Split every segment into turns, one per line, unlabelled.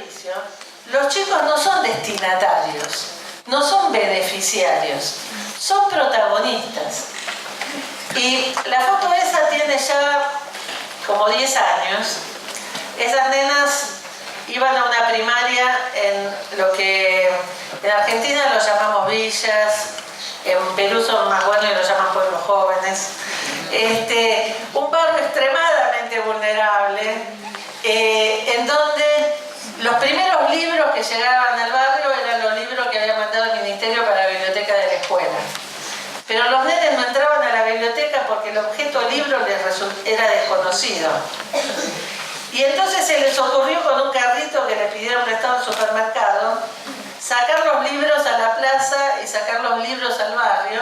servicio, los chicos no son destinatarios, no son beneficiarios, son protagonistas. Y la foto esa tiene ya como 10 años. Esas nenas iban a una primaria en lo que en Argentina lo llamamos villas, en Perú son más buenos y lo llaman pueblos jóvenes. Un barrio extremadamente vulnerable, en donde los primeros libros que llegaban al barrio eran los libros que había mandado el Ministerio para la biblioteca de la escuela. Pero los nenes no entraban a la biblioteca porque el objeto libro era desconocido. Y entonces se les ocurrió con un carrito que les pidieron prestado al supermercado, sacar los libros a la plaza y sacar los libros al barrio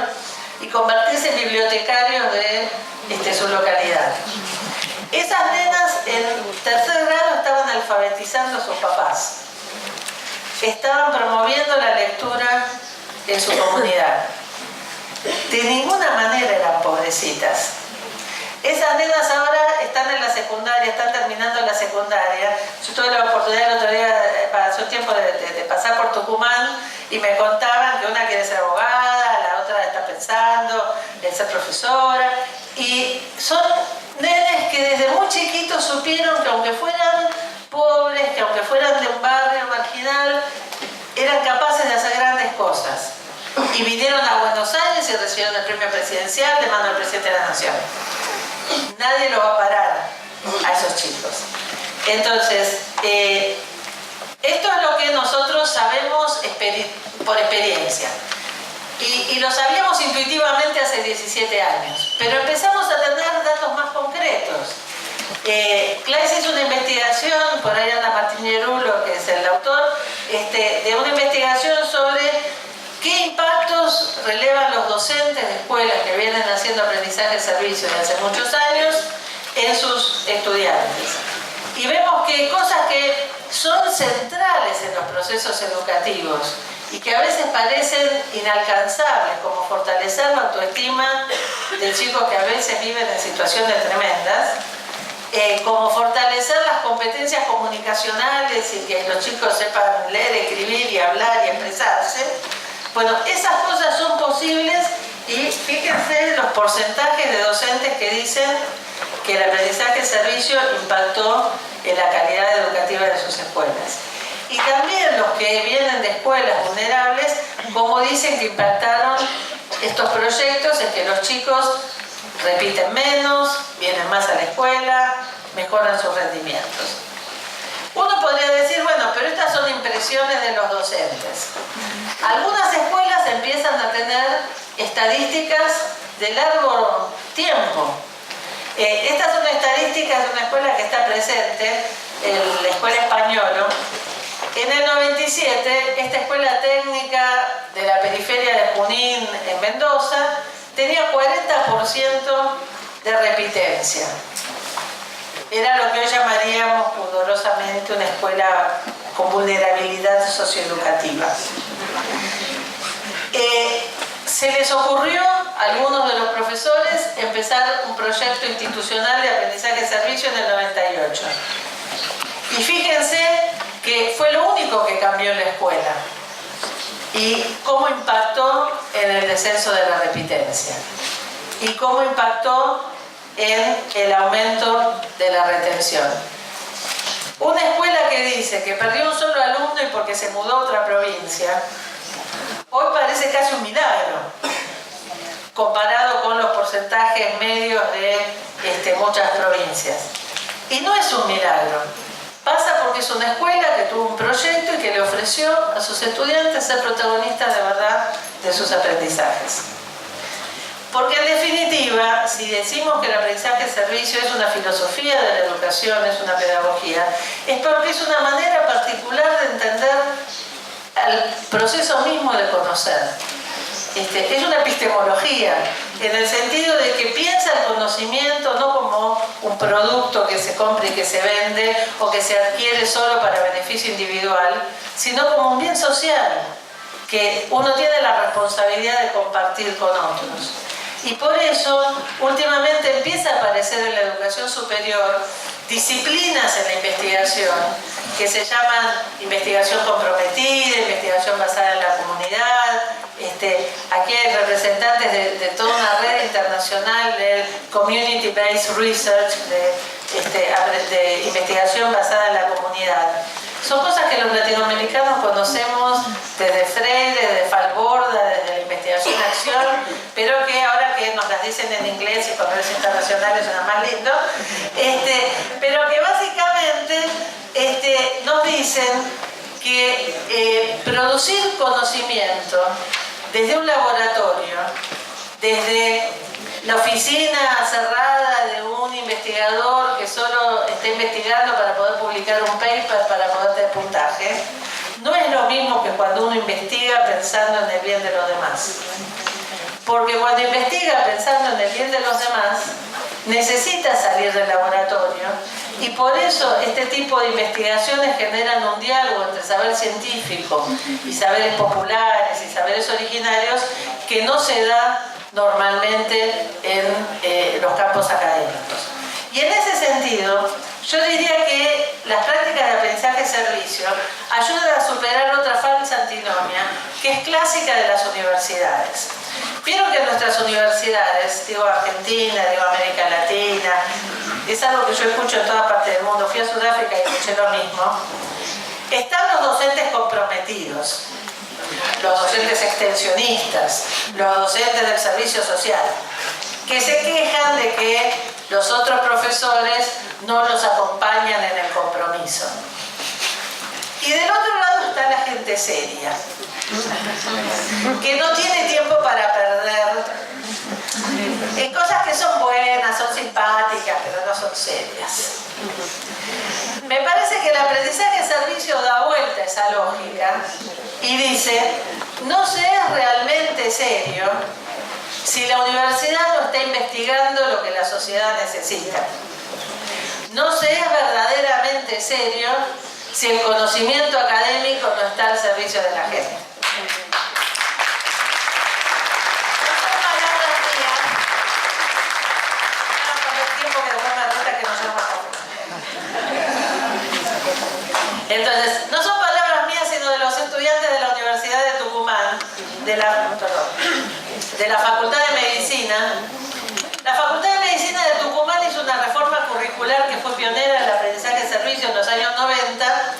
y convertirse en bibliotecarios de su localidad. Esas nenas en tercer grado estaban alfabetizando a sus papás. Estaban promoviendo la lectura en su comunidad. De ninguna manera eran pobrecitas. Esas nenas ahora están en la secundaria, están terminando la secundaria. Yo tuve la oportunidad el otro día, hace un tiempo, de pasar por Tucumán y me contaban que una quiere ser abogada, la otra está pensando en ser profesora. Y son nenes que desde muy chiquitos supieron que aunque fueran pobres, que aunque fueran de un barrio marginal, eran capaces de hacer grandes cosas. Y vinieron a Buenos Aires y recibieron el premio presidencial de mano del presidente de la Nación. Nadie lo va a parar a esos chicos. Entonces, esto es lo que nosotros sabemos por experiencia. Y lo sabíamos intuitivamente hace 17 años. Pero empezamos a tener datos más concretos. Claes hizo una investigación, por ahí anda Martín Yerulo, que es el autor, de una investigación sobre qué impactos relevan los docentes de escuelas que vienen haciendo aprendizaje-servicio de hace muchos años en sus estudiantes. Y vemos que hay cosas que son centrales en los procesos educativos y que a veces parecen inalcanzables, como fortalecer la autoestima de chicos que a veces viven en situaciones tremendas, como fortalecer las competencias comunicacionales y que los chicos sepan leer, escribir y hablar y expresarse. Bueno, esas cosas son posibles y fíjense los porcentajes de docentes que dicen que el aprendizaje-servicio impactó en la calidad educativa de sus escuelas. Y también los que vienen de escuelas vulnerables, como dicen que impactaron estos proyectos en que los chicos repiten menos, vienen más a la escuela, mejoran sus rendimientos. Uno podría decir, bueno, pero estas son impresiones de los docentes. Algunas escuelas empiezan a tener estadísticas de largo tiempo. Estas son estadísticas de una escuela que está presente, la Escuela Españolo. En el 97, esta escuela técnica de la periferia de Junín, en Mendoza, tenía 40% de repitencia. Era lo que hoy llamaríamos pudorosamente una escuela con vulnerabilidad socioeducativa. Se les ocurrió a algunos de los profesores empezar un proyecto institucional de aprendizaje-servicio en el 98. Y fíjense que fue lo único que cambió en la escuela y cómo impactó en el descenso de la repitencia y cómo impactó en el aumento de la retención. Una escuela que dice que perdió un solo alumno y porque se mudó a otra provincia, hoy parece casi un milagro, comparado con los porcentajes medios de muchas provincias. Y no es un milagro. Pasa porque es una escuela que tuvo un proyecto y que le ofreció a sus estudiantes ser protagonistas de verdad de sus aprendizajes. Porque en definitiva, si decimos que el aprendizaje-servicio es una filosofía de la educación, es una pedagogía, es porque es una manera particular de entender el proceso mismo de conocer. Es una epistemología, en el sentido de que piensa el conocimiento no como un producto que se compra y que se vende o que se adquiere solo para beneficio individual, sino como un bien social que uno tiene la responsabilidad de compartir con otros. Y por eso, últimamente empieza a aparecer en la educación superior disciplinas en la investigación que se llaman investigación comprometida, investigación basada en la comunidad. Aquí hay representantes de toda una red internacional de Community Based Research, de investigación basada en la comunidad. Son cosas que los latinoamericanos conocemos desde Freire, desde Falborda, desde la investigación-acción, pero que ahora que nos las dicen en inglés y congresos internacionales suena más lindo, pero que básicamente nos dicen que producir conocimiento desde un laboratorio, desde la oficina cerrada de un investigador que solo está investigando para poder publicar un paper, para poder tener puntaje, no es lo mismo que cuando uno investiga pensando en el bien de los demás. Porque cuando investiga pensando en el bien de los demás, necesita salir del laboratorio, y por eso este tipo de investigaciones generan un diálogo entre saber científico y saberes populares y saberes originarios que no se da normalmente en los campos académicos. Y en ese sentido, yo diría que las prácticas de aprendizaje-servicio ayudan a superar otra falsa antinomia que es clásica de las universidades. Vieron que en nuestras universidades, digo Argentina, digo América Latina, es algo que yo escucho en toda parte del mundo, fui a Sudáfrica y escuché lo mismo, están los docentes comprometidos, los docentes extensionistas, los docentes del servicio social, que se quejan de que los otros profesores no los acompañan en el compromiso. Y del otro lado está la gente seria, que no tiene tiempo para perder en cosas que son buenas, son simpáticas, pero no son serias. Me parece que el aprendizaje-servicio da vuelta a esa lógica y dice, no se es realmente serio si la universidad no está investigando lo que la sociedad necesita. No se es verdaderamente serio si el conocimiento académico no está al servicio de la gente. No son palabras mías. No, con el tiempo que después me resta que no llama a. Entonces, no son palabras mías, sino de los estudiantes de la Universidad de Tucumán, de la Facultad de Medicina. La Facultad de Medicina de Tucumán hizo una reforma curricular que fue pionera en el aprendizaje-servicio en los años 90.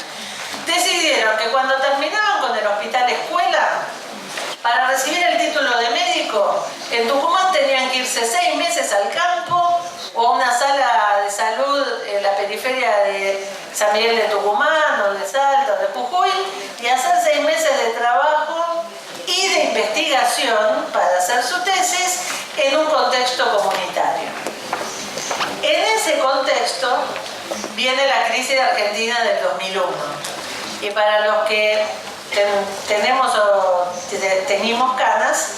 Decidieron que cuando terminaban con el hospital escuela, para recibir el título de médico, en Tucumán tenían que irse 6 meses al campo o a una sala de salud en la periferia de San Miguel de Tucumán o de Salta o de Jujuy y hacer 6 meses de trabajo y de investigación para hacer su tesis en un contexto comunitario. En ese contexto viene la crisis de Argentina del 2001. Y para los que tenemos o teníamos canas,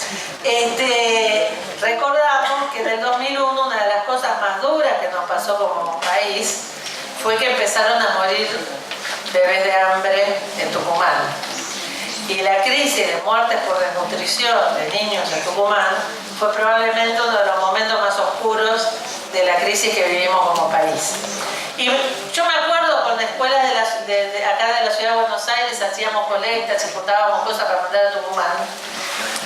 recordamos que en el 2001 una de las cosas más duras que nos pasó como país fue que empezaron a morir bebés de hambre en Tucumán. Y la crisis de muertes por desnutrición de niños en Tucumán fue probablemente uno de los momentos más oscuros de la crisis que vivimos como país. Y yo me acuerdo con escuelas de acá de la ciudad de Buenos Aires, hacíamos colectas y juntábamos cosas para mandar a Tucumán.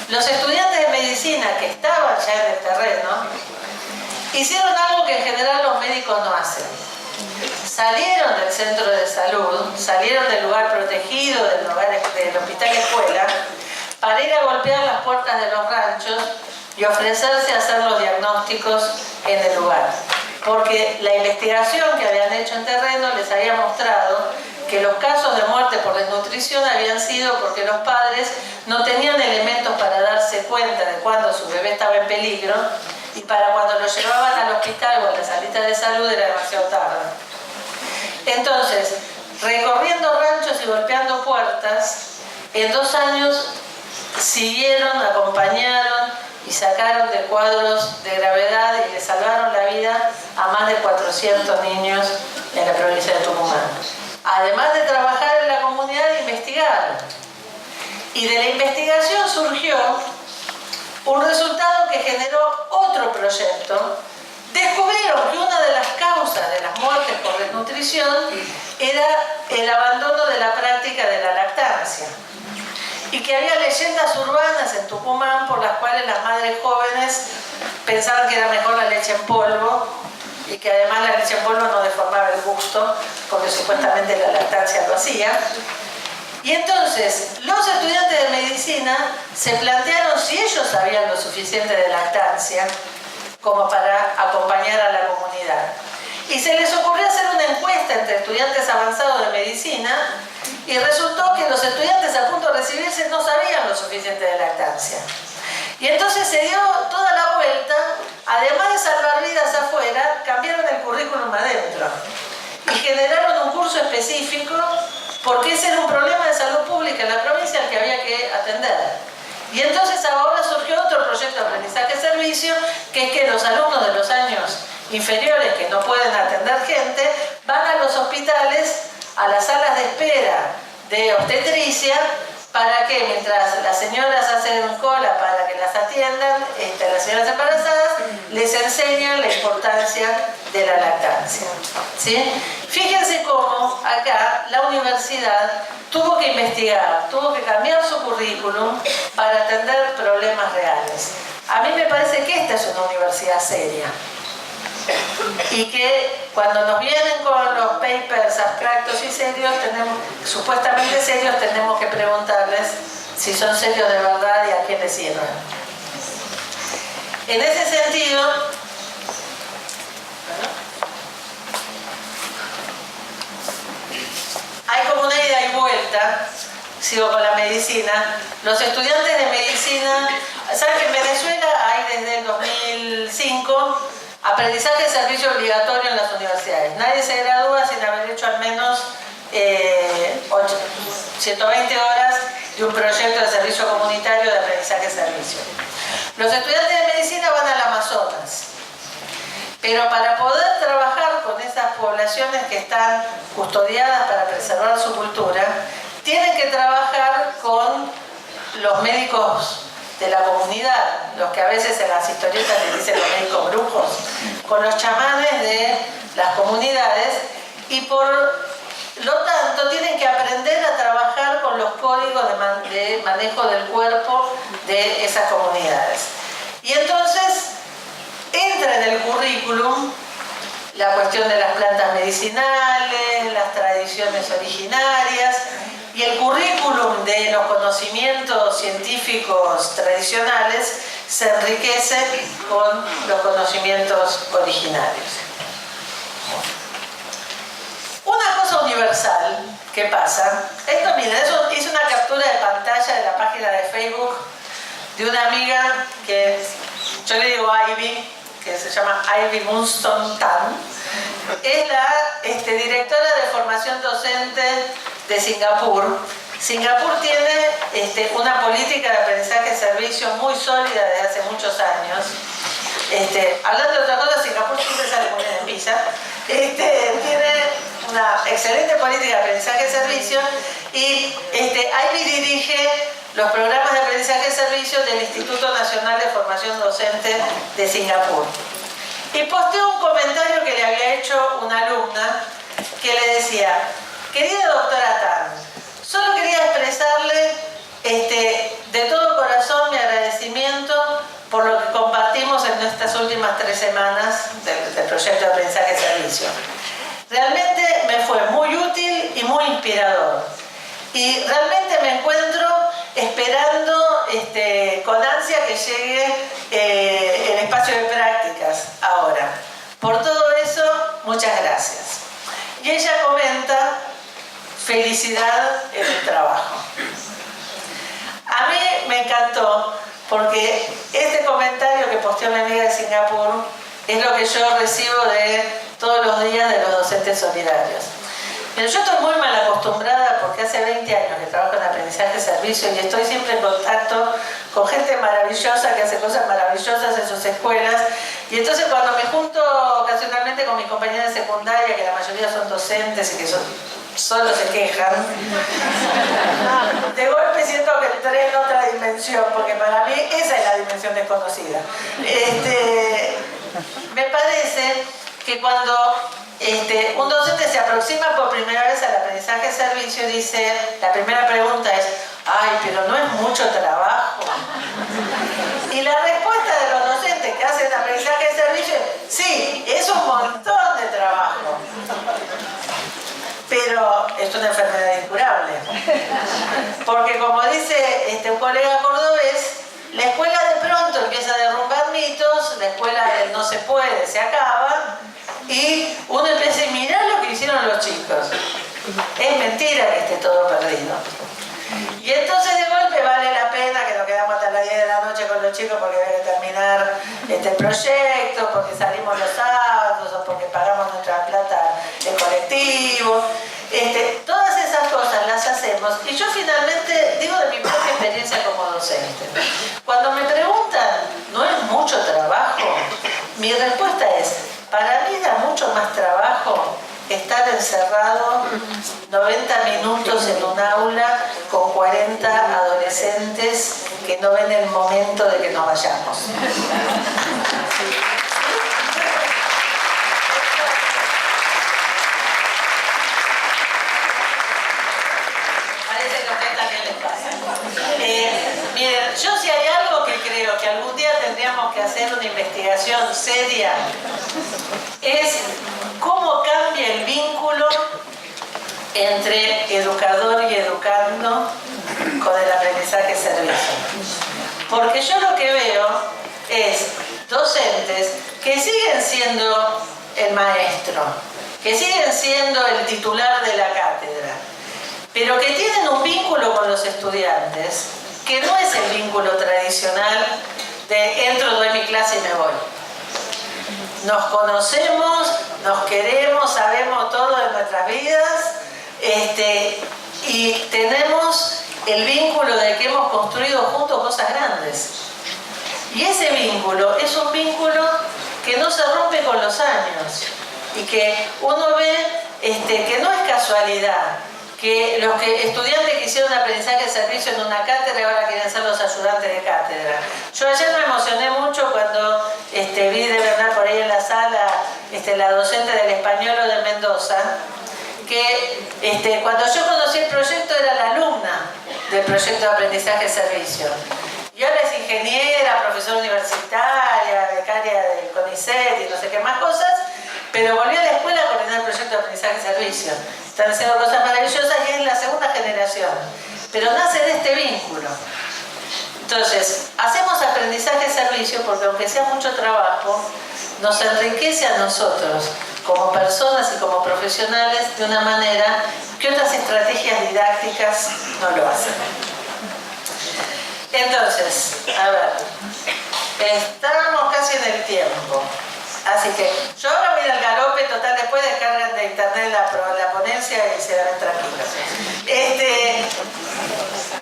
Los estudiantes de medicina que estaban ya en el terreno hicieron algo que en general los médicos no hacen. Salieron del centro de salud, salieron del lugar protegido, del hospital escuela, para ir a golpear las puertas de los ranchos y ofrecerse a hacer los diagnósticos en el lugar. Porque la investigación que habían hecho en terreno les había mostrado que los casos de muerte por desnutrición habían sido porque los padres no tenían elementos para darse cuenta de cuando su bebé estaba en peligro y para cuando lo llevaban al hospital o a la salita de salud era demasiado tarde. Entonces, recorriendo ranchos y golpeando puertas, en 2 años siguieron, acompañaron y sacaron de cuadros de gravedad y le salvaron la vida a más de 400 niños en la provincia de Tucumán. Además de trabajar en la comunidad, investigaron. Y de la investigación surgió un resultado que generó otro proyecto, descubrieron que una de las causas de las muertes por desnutrición era el abandono de la práctica de la lactancia. Y que había leyendas urbanas en Tucumán por las cuales las madres jóvenes pensaban que era mejor la leche en polvo y que además la leche en polvo no deformaba el gusto porque supuestamente la lactancia lo hacía. Y entonces los estudiantes de medicina se plantearon si ellos sabían lo suficiente de lactancia como para acompañar a la comunidad. Y se les ocurrió hacer una encuesta entre estudiantes avanzados de medicina y resultó que los estudiantes a punto de recibirse no sabían lo suficiente de lactancia. Y entonces se dio toda la vuelta, además de salvar vidas afuera, cambiaron el currículum adentro y generaron un curso específico porque ese era un problema de salud pública en la provincia al que había que atender. Y entonces ahora surgió otro proyecto de aprendizaje-servicio, que es que los alumnos de los años inferiores que no pueden atender gente, van a los hospitales, a las salas de espera de obstetricia, para que mientras las señoras hacen cola para que las atiendan, las señoras embarazadas, les enseñan la importancia de la lactancia. ¿Sí? Fíjense cómo acá la universidad tuvo que investigar, tuvo que cambiar su currículum para atender problemas reales. A mí me parece que esta es una universidad seria. Y que cuando nos vienen con los papers abstractos y serios, supuestamente serios, tenemos que preguntarles si son serios de verdad y a qué les sirven. En ese sentido, hay como una ida y vuelta. Sigo con la medicina. Los estudiantes de medicina, ¿saben que en Venezuela hay desde el 2005 aprendizaje de servicio obligatorio en las universidades? Nadie se gradúa sin haber hecho al menos 120 horas de un proyecto de servicio comunitario de aprendizaje de servicio. Los estudiantes de medicina van al Amazonas, pero para poder trabajar con esas poblaciones que están custodiadas para preservar su cultura, tienen que trabajar con los médicos de la comunidad, los que a veces en las historietas les dicen los médicos brujos, con los chamanes de las comunidades, y por lo tanto tienen que aprender a trabajar con los códigos de manejo del cuerpo de esas comunidades. Y entonces entra en el currículum la cuestión de las plantas medicinales, las tradiciones originarias, y el currículum de los conocimientos científicos tradicionales se enriquece con los conocimientos originarios. Una cosa universal que pasa, esto miren, hice una captura de pantalla de la página de Facebook de una amiga que yo le digo Ivy, que se llama Ivy Munston Tan, es la directora de formación docente de Singapur. Singapur tiene una política de aprendizaje de servicio muy sólida desde hace muchos años. Hablando de otra cosa, Singapur siempre sale muy bien en PISA. Tiene una excelente política de aprendizaje de servicio y Ivy dirige los programas de aprendizaje de servicio del Instituto Nacional de Formación Docente de Singapur. Y posteó un comentario que le había hecho una alumna que le decía: querida doctora Tan, solo quería expresarle de todo corazón mi agradecimiento por lo que compartimos en nuestras últimas 3 semanas del proyecto de aprendizaje de servicio. Realmente me fue muy útil y muy inspirador. Y realmente me encuentro esperando con ansia que llegue el espacio de prácticas ahora. Por todo eso, muchas gracias. Y ella comenta: felicidad en el trabajo. A mí me encantó porque este comentario que posteó mi amiga de Singapur es lo que yo recibo de todos los días de los docentes solidarios. Pero yo estoy muy mal acostumbrada porque hace 20 años que trabajo en aprendizaje de servicio y estoy siempre en contacto con gente maravillosa que hace cosas maravillosas en sus escuelas. Y entonces cuando me junto ocasionalmente con mis compañeras de secundaria, que la mayoría son docentes y que solo se quejan. De golpe siento que entré en otra dimensión, porque para mí esa es la dimensión desconocida. Me parece que cuando un docente se aproxima por primera vez al aprendizaje de servicio, dice, la primera pregunta es, ay, pero no es mucho trabajo. Y la respuesta de los docentes que hacen aprendizaje de servicio es, sí, es un montón de trabajo. Pero es una enfermedad incurable. Porque como dice un colega cordobés, la escuela de pronto empieza a derrumbar mitos, la escuela del no se puede se acaba, y uno empieza a decir, mirá lo que hicieron los chicos. Es mentira que esté todo perdido. Y entonces de golpe vale la pena que nos quedamos hasta las 10 de la noche con los chicos porque hay que terminar este proyecto, porque salimos los sábados o porque pagamos nuestra plata de colectivo. Todas esas cosas las hacemos y yo finalmente digo de mi propia experiencia como docente. Cuando me preguntan, ¿no es mucho trabajo? Mi respuesta es, para mí da mucho más trabajo estar encerrado 90 minutos en un aula con 40 adolescentes que no ven el momento de que nos vayamos. Parece que a ustedes también les pasa. Miren, yo si hay algo que creo que algún día tendríamos que hacer una investigación seria, es cómo cambia el vínculo entre educador y educando con el aprendizaje-servicio. Porque yo lo que veo es docentes que siguen siendo el maestro, que siguen siendo el titular de la cátedra, pero que tienen un vínculo con los estudiantes que no es el vínculo tradicional de entro, doy mi clase y me voy. Nos conocemos, nos queremos, sabemos todo de nuestras vidas, y tenemos el vínculo de que hemos construido juntos cosas grandes. Y ese vínculo es un vínculo que no se rompe con los años y que uno ve que no es casualidad que los estudiantes que hicieron aprendizaje de servicio en una cátedra ahora quieren ser los ayudantes de cátedra. Yo ayer me emocioné mucho cuando vi de verdad por ahí en la sala la docente del Españolo de Mendoza, que cuando yo conocí el proyecto era la alumna del proyecto de aprendizaje de servicio. Y ahora es ingeniera, profesora universitaria, becaria del CONICET y no sé qué más cosas, pero volvió a la escuela a coordinar el proyecto de aprendizaje de servicio. Están haciendo cosas maravillosas y es la segunda generación. Pero nace de este vínculo. Entonces, hacemos aprendizaje de servicio porque aunque sea mucho trabajo, nos enriquece a nosotros como personas y como profesionales de una manera que otras estrategias didácticas no lo hacen. Entonces, a ver, estamos casi en el tiempo. Así que yo ahora voy al galope, total, después descargan de internet la ponencia y se la ven tranquilos.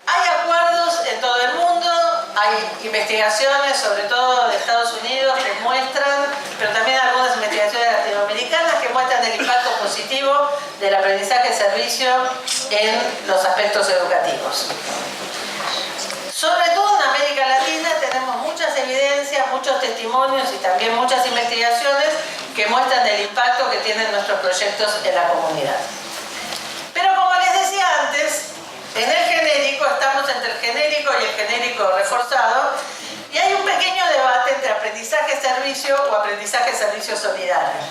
Hay acuerdos en todo el mundo, hay investigaciones, sobre todo de Estados Unidos, que muestran, pero también algunas investigaciones latinoamericanas que muestran el impacto positivo del aprendizaje de servicio en los aspectos educativos. Sobre todo en América Latina tenemos muchas evidencias, muchos testimonios y también muchas investigaciones que muestran el impacto que tienen nuestros proyectos en la comunidad. Pero como les decía antes, en el genérico estamos entre el genérico y el genérico reforzado y hay un pequeño debate entre aprendizaje-servicio o aprendizaje-servicio solidario.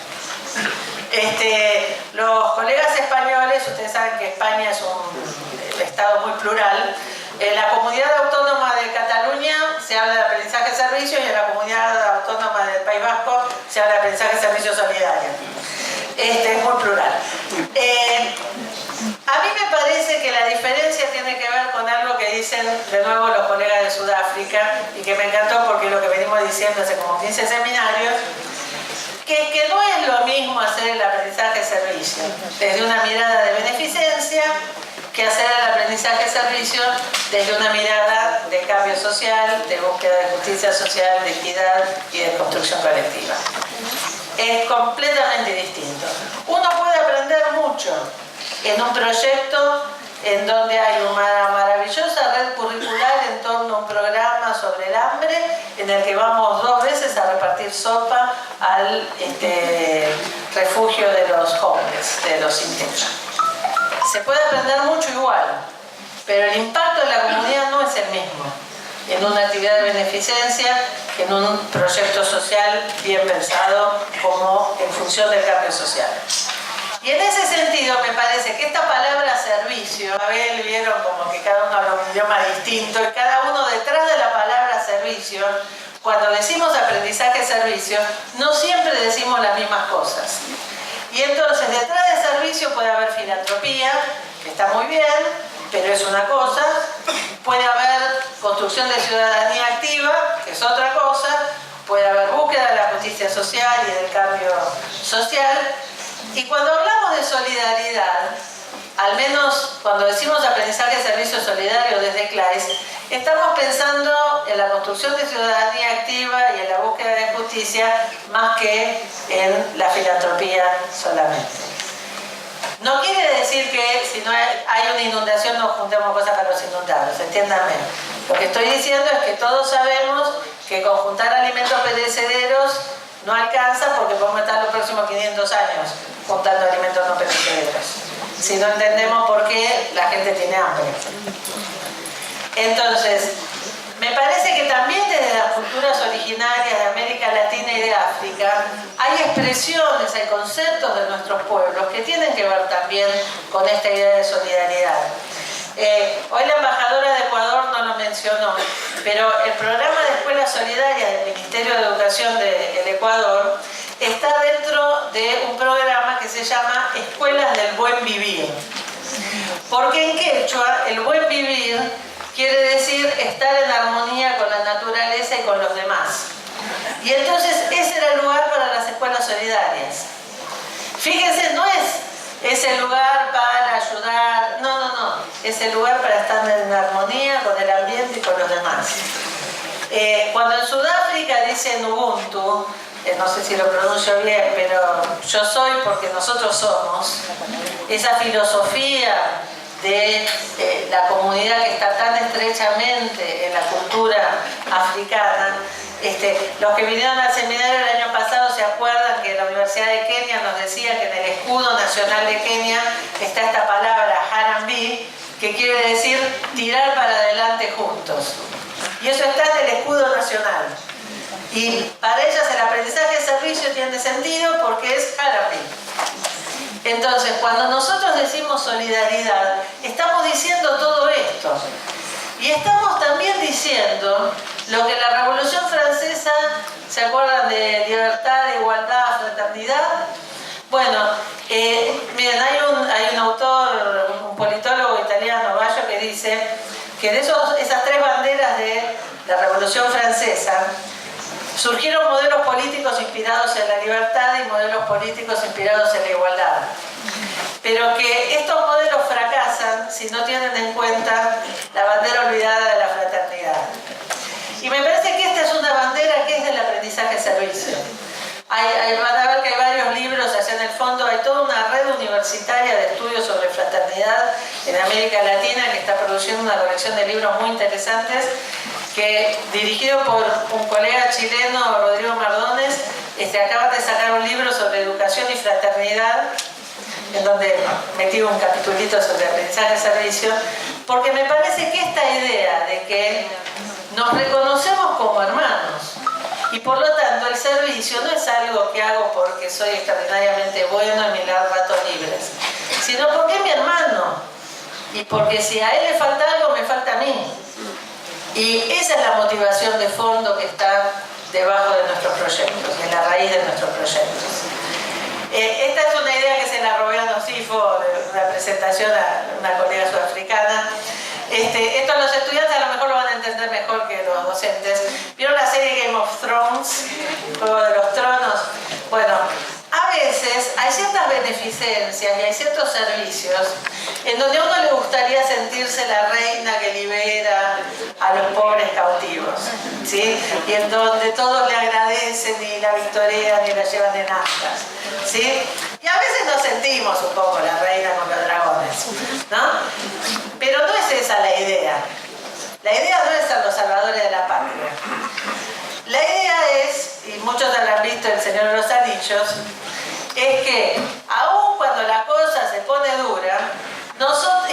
Los colegas españoles, ustedes saben que España es un estado muy plural. En la comunidad autónoma de Cataluña se habla de aprendizaje de servicio y en la comunidad autónoma del País Vasco se habla de aprendizaje de servicio solidario. Es muy plural. A mí me parece que la diferencia tiene que ver con algo que dicen de nuevo los colegas de Sudáfrica y que me encantó porque lo que venimos diciendo hace como 15 seminarios, que no es lo mismo hacer el aprendizaje de servicio desde una mirada de beneficencia que hacer el aprendizaje de servicio desde una mirada de cambio social, de búsqueda de justicia social, de equidad y de construcción colectiva. Es completamente distinto. Uno puede aprender mucho en un proyecto en donde hay una maravillosa red curricular en torno a un programa sobre el hambre, en el que vamos 2 veces a repartir sopa al refugio de los homeless, de los sin techo. Se puede aprender mucho igual, pero el impacto en la comunidad no es el mismo en una actividad de beneficencia que en un proyecto social bien pensado como en función del cambio social. Y en ese sentido me parece que esta palabra servicio, Abel, vieron como que cada uno habla un idioma distinto y cada uno detrás de la palabra servicio, cuando decimos aprendizaje servicio, no siempre decimos las mismas cosas. Y entonces detrás de servicio puede haber filantropía, que está muy bien, pero es una cosa, puede haber construcción de ciudadanía activa, que es otra cosa, puede haber búsqueda de la justicia social y del cambio social. Y cuando hablamos de solidaridad, al menos cuando decimos aprendizaje de servicio solidario desde CLAES, estamos pensando en la construcción de ciudadanía activa y en la búsqueda de justicia más que en la filantropía solamente. No quiere decir que si no hay una inundación nos juntemos cosas para los inundados, entiéndanme. Lo que estoy diciendo es que todos sabemos que conjuntar alimentos perecederos no alcanza porque podemos estar los próximos 500 años juntando alimentos no perecederos. Si no entendemos por qué la gente tiene hambre. Entonces, me parece que también desde las culturas originarias de América Latina y de África hay expresiones, hay conceptos de nuestros pueblos que tienen que ver también con esta idea de solidaridad. Hoy la embajadora de Ecuador no lo mencionó, pero el programa de escuelas solidarias del Ministerio de Educación del Ecuador está dentro de un programa que se llama Escuelas del Buen Vivir. Porque en quechua el buen vivir quiere decir estar en armonía con la naturaleza y con los demás. Y entonces ese era el lugar para las escuelas solidarias. Fíjense, no es el lugar para ayudar, no, es el lugar para estar en armonía con el ambiente y con los demás. Cuando en Sudáfrica dicen Ubuntu, no sé si lo pronuncio bien, pero yo soy porque nosotros somos, esa filosofía de la comunidad que está tan estrechamente en la cultura africana. Los que vinieron al seminario el año pasado se acuerdan que la Universidad de Kenia nos decía que en el escudo nacional de Kenia está esta palabra Harambee, que quiere decir tirar para adelante juntos. Y eso está en el escudo nacional. Y para ellas el aprendizaje de servicio tiene sentido porque es Harambee. Entonces, cuando nosotros decimos solidaridad, estamos diciendo todo esto. Y estamos también diciendo lo que la Revolución Francesa, ¿se acuerdan de libertad, igualdad, fraternidad? Bueno, miren, hay un autor, un politólogo italiano, Baggio, que dice que de esas 3 banderas de la Revolución Francesa surgieron modelos políticos inspirados en la libertad y modelos políticos inspirados en la igualdad. Pero que estos modelos fracasan si no tienen en cuenta la bandera olvidada de la fraternidad. Y me parece que esta es una bandera que es del aprendizaje de servicio. Van a ver que hay varios libros allá en el fondo, hay toda una red universitaria de estudios sobre fraternidad en América Latina que está produciendo una colección de libros muy interesantes que, dirigido por un colega chileno, Rodrigo Mardones, acaban de sacar un libro sobre educación y fraternidad, en donde metí un capitulito sobre aprendizaje de servicio, porque me parece que esta idea de que nos reconocemos como hermanos y por lo tanto el servicio no es algo que hago porque soy extraordinariamente bueno y me da ratos libres, sino porque es mi hermano y porque si a él le falta algo, me falta a mí. Y esa es la motivación de fondo que está debajo de nuestros proyectos, en la raíz de nuestros proyectos. Esta es una idea que se la robé a Nocifo, de una presentación a una colega sudafricana. Esto los estudiantes a lo mejor lo van a entender mejor que los docentes. ¿Vieron la serie Game of Thrones? Juego de los Tronos. Bueno, a veces hay ciertas beneficencias y hay ciertos servicios en donde a uno le gustaría sentirse la reina que libera a los pobres cautivos, ¿sí? Y en donde todos le agradecen y la victorian y la llevan en astas, ¿sí? Y a veces nos sentimos un poco la reina con los dragones, ¿no? Pero no es esa la idea. La idea no es ser los salvadores de la patria. La idea es, y muchos habrán visto El Señor de los Anillos, es que aun cuando la cosa se pone dura,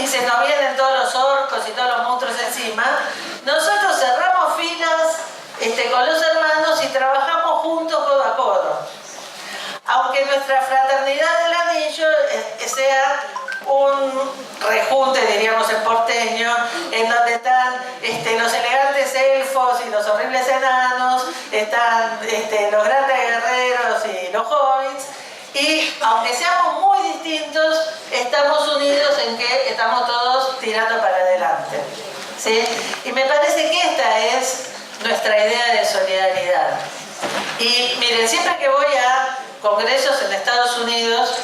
y se nos vienen todos los orcos y todos los monstruos encima, nosotros cerramos filas con los hermanos y trabajamos juntos codo a codo. Aunque nuestra fraternidad del anillo sea un rejunte, diríamos en porteño, en donde están los elegantes elfos y los horribles enanos, están los grandes guerreros y los hobbits, y aunque seamos muy distintos, estamos unidos en que estamos todos tirando para adelante, ¿sí? Y me parece que esta es nuestra idea de solidaridad. Y miren, siempre que voy a congresos en Estados Unidos,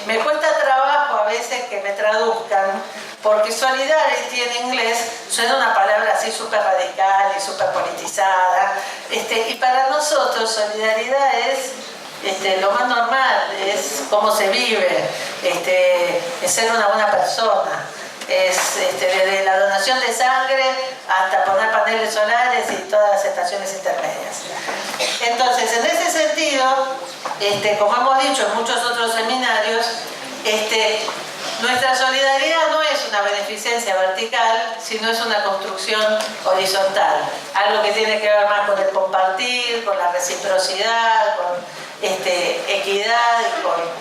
me cuesta trabajo a veces que me traduzcan, porque solidarity en inglés suena una palabra así súper radical y súper politizada, y para nosotros solidaridad es lo más normal, es cómo se vive, es ser una buena persona, es desde la donación de sangre hasta poner paneles solares y todas las estaciones intermedias. Entonces, en ese sentido, como hemos dicho en muchos otros seminarios, nuestra solidaridad no es una beneficencia vertical, sino es una construcción horizontal, algo que tiene que ver más con el compartir, con la reciprocidad, con equidad y con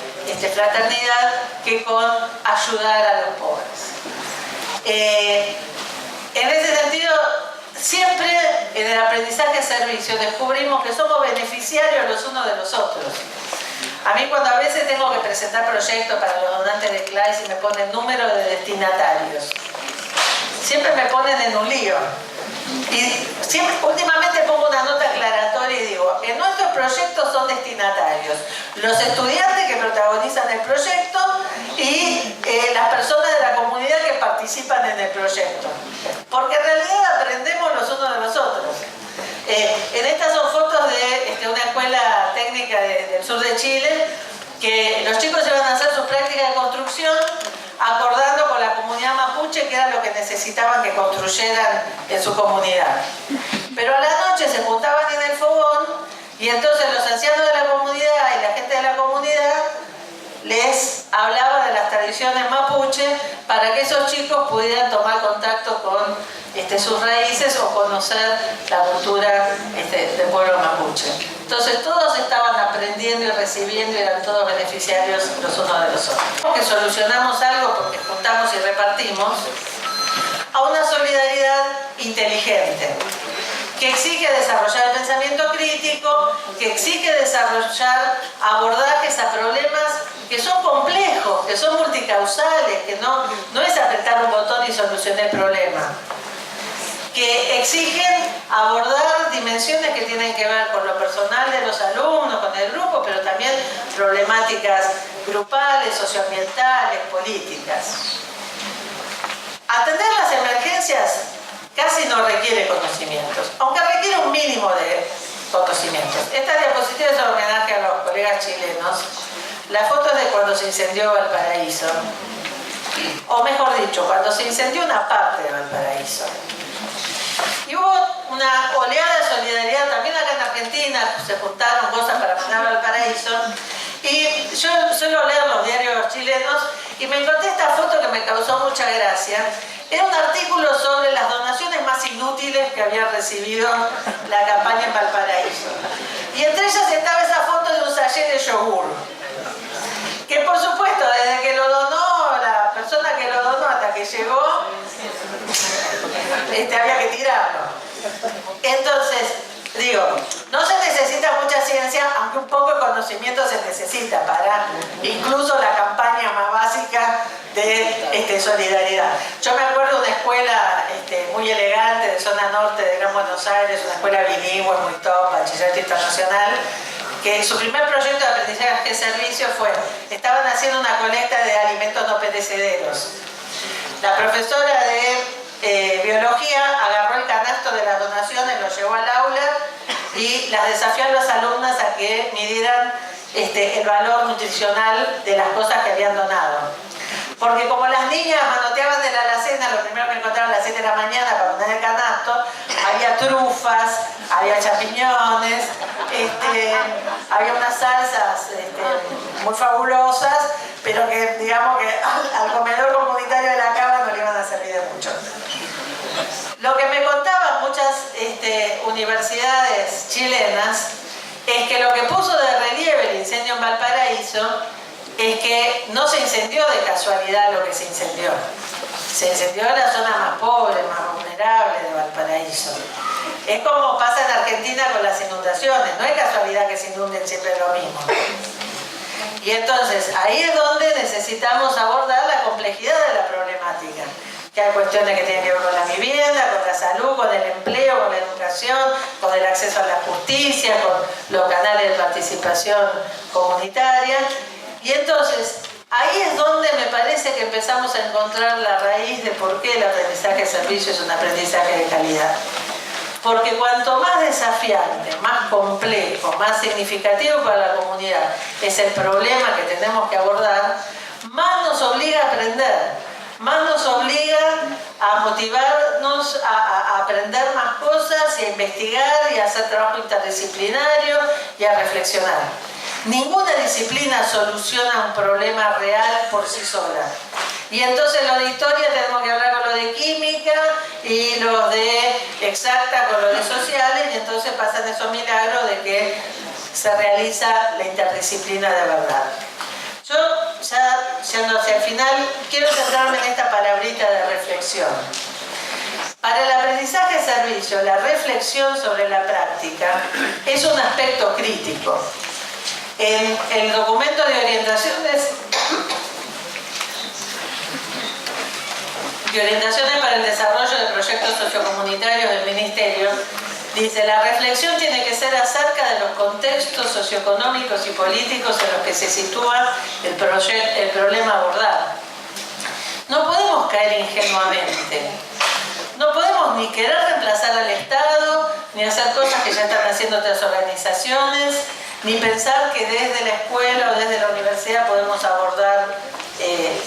fraternidad, que con ayudar a los pobres. En ese sentido, siempre en el aprendizaje-servicio descubrimos que somos beneficiarios los unos de los otros. A mí cuando a veces tengo que presentar proyectos para los donantes de CLAIS y me ponen número de destinatarios, siempre me ponen en un lío. Y últimamente pongo una nota aclaratoria y digo, en nuestros proyectos son destinatarios los estudiantes que protagonizan el proyecto y las personas de la comunidad que participan en el proyecto. Porque en realidad aprendemos los unos de los otros. En estas son fotos de una escuela técnica del sur de Chile, que los chicos iban a hacer sus prácticas de construcción acordando con la comunidad mapuche que era lo que necesitaban que construyeran en su comunidad. Pero a la noche se juntaban en el fogón y entonces los ancianos de la comunidad y la gente de la comunidad les hablaba de las tradiciones mapuche para que esos chicos pudieran tomar contacto con sus raíces o conocer la cultura del pueblo mapuche. Entonces todos estaban aprendiendo y recibiendo y eran todos beneficiarios los unos de los otros. Que solucionamos algo porque juntamos y repartimos a una solidaridad inteligente, que exige desarrollar el pensamiento crítico, que exige desarrollar abordajes a problemas que son complejos, que son multicausales, que no es apretar un botón y solucionar el problema, que exigen abordar dimensiones que tienen que ver con lo personal de los alumnos, con el grupo, pero también problemáticas grupales, socioambientales, políticas. Atender las emergencias casi no requiere conocimientos, aunque requiere un mínimo de conocimientos. Esta diapositiva es un homenaje a los colegas chilenos. La foto es de cuando se incendió Valparaíso, o mejor dicho, cuando se incendió una parte de Valparaíso. Y hubo una oleada de solidaridad también acá en Argentina, se juntaron cosas para mandar a Valparaíso. Y yo suelo leer los diarios chilenos y me encontré esta foto que me causó mucha gracia. Era un artículo sobre las donaciones más inútiles que había recibido la campaña en Valparaíso. Y entre ellas estaba esa foto de un sachet de yogur, que por supuesto desde que lo donó, la persona que lo donó hasta que llegó, había que tirarlo. Entonces, digo, no se necesita mucha ciencia, aunque un poco de conocimiento se necesita para incluso la campaña más básica de solidaridad. Yo me acuerdo de una escuela muy elegante de zona norte de Gran Buenos Aires, una escuela bilingüe muy top, bachillerato internacional, que su primer proyecto de aprendizaje de servicio fue, estaban haciendo una colecta de alimentos no perecederos. La profesora de biología agarró el canasto de las donaciones, lo llevó al aula y las desafié a las alumnas a que midieran el valor nutricional de las cosas que habían donado. Porque como las niñas manoteaban de la alacena, lo primero que encontraban a las 7 de la mañana para poner el canasto, había trufas, había champiñones, había unas salsas muy fabulosas, pero que digamos que al comedor comunitario de la Cava no le iban a servir de mucho. Lo que me contaban muchas universidades chilenas es que lo que puso de relieve el incendio en Valparaíso es que no se incendió de casualidad lo que se incendió. Se incendió en la zona más pobre, más vulnerable de Valparaíso. Es como pasa en Argentina con las inundaciones, no es casualidad que se inunden siempre lo mismo. Y entonces ahí es donde necesitamos abordar la complejidad de la problemática. Que hay cuestiones que tienen que ver con la vivienda, con la salud, con el empleo, con la educación, con el acceso a la justicia, con los canales de participación comunitaria. Y entonces, ahí es donde me parece que empezamos a encontrar la raíz de por qué el aprendizaje de servicio es un aprendizaje de calidad. Porque cuanto más desafiante, más complejo, más significativo para la comunidad es el problema que tenemos que abordar, más nos obliga a aprender. Más nos obliga a motivarnos a aprender más cosas y a investigar y a hacer trabajo interdisciplinario y a reflexionar. Ninguna disciplina soluciona un problema real por sí sola. Y entonces los de historia tenemos que hablar con los de química y los de exacta con los de sociales, y entonces pasan esos milagros de que se realiza la interdisciplina de verdad. Yo, ya yendo hacia el final, quiero centrarme en esta palabrita de reflexión. Para el aprendizaje de servicio, la reflexión sobre la práctica es un aspecto crítico. En el documento de orientaciones para el desarrollo de proyectos sociocomunitarios del Ministerio, dice: la reflexión tiene que ser acerca de los contextos socioeconómicos y políticos en los que se sitúa el problema a abordar. No podemos caer ingenuamente. No podemos ni querer reemplazar al Estado, ni hacer cosas que ya están haciendo otras organizaciones, ni pensar que desde la escuela o desde la universidad podemos abordar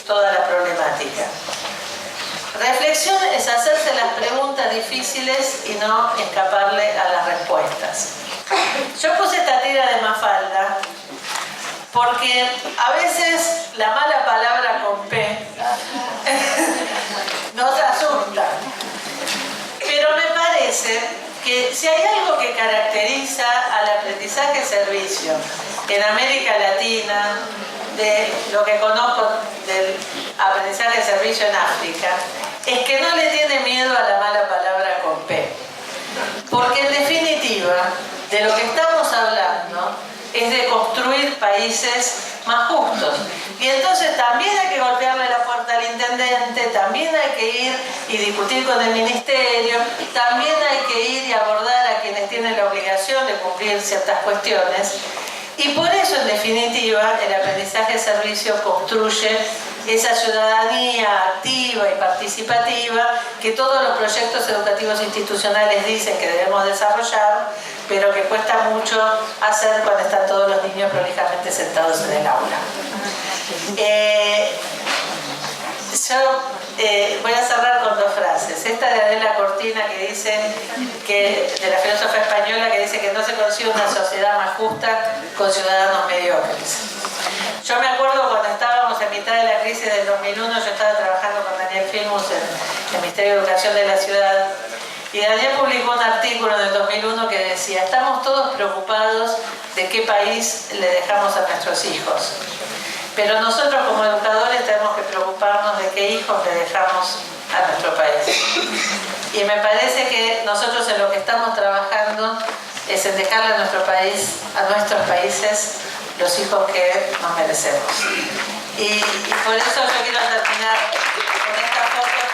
toda la problemática. Reflexión es hacerse las preguntas difíciles y no escaparle a las respuestas. Yo puse esta tira de Mafalda porque a veces la mala palabra con P nos asusta. Pero me parece que si hay algo que caracteriza al aprendizaje servicio en América Latina, de lo que conozco del aprendizaje de servicio en África, es que no le tiene miedo a la mala palabra con P. Porque en definitiva, de lo que estamos hablando es de construir países más justos. Y entonces también hay que golpearle la puerta al intendente, también hay que ir y discutir con el ministerio, también hay que ir y abordar a quienes tienen la obligación de cumplir ciertas cuestiones. Y por eso, en definitiva, el aprendizaje de servicio construye esa ciudadanía activa y participativa que todos los proyectos educativos institucionales dicen que debemos desarrollar, pero que cuesta mucho hacer cuando están todos los niños prolijamente sentados en el aula. Voy a cerrar con dos frases. Esta de Adela Cortina, que dice de la filósofa española, que dice que no se consigue una sociedad más justa con ciudadanos mediocres. Yo me acuerdo cuando estábamos en mitad de la crisis del 2001, yo estaba trabajando con Daniel Filmus en el Ministerio de Educación de la ciudad, y Daniel publicó un artículo en el 2001 que decía: estamos todos preocupados de qué país le dejamos a nuestros hijos. Pero nosotros como educadores tenemos que preocuparnos de qué hijos le dejamos a nuestro país. Y me parece que nosotros en lo que estamos trabajando es en dejarle a nuestro país, a nuestros países, los hijos que nos merecemos. Y por eso yo quiero terminar con esta foto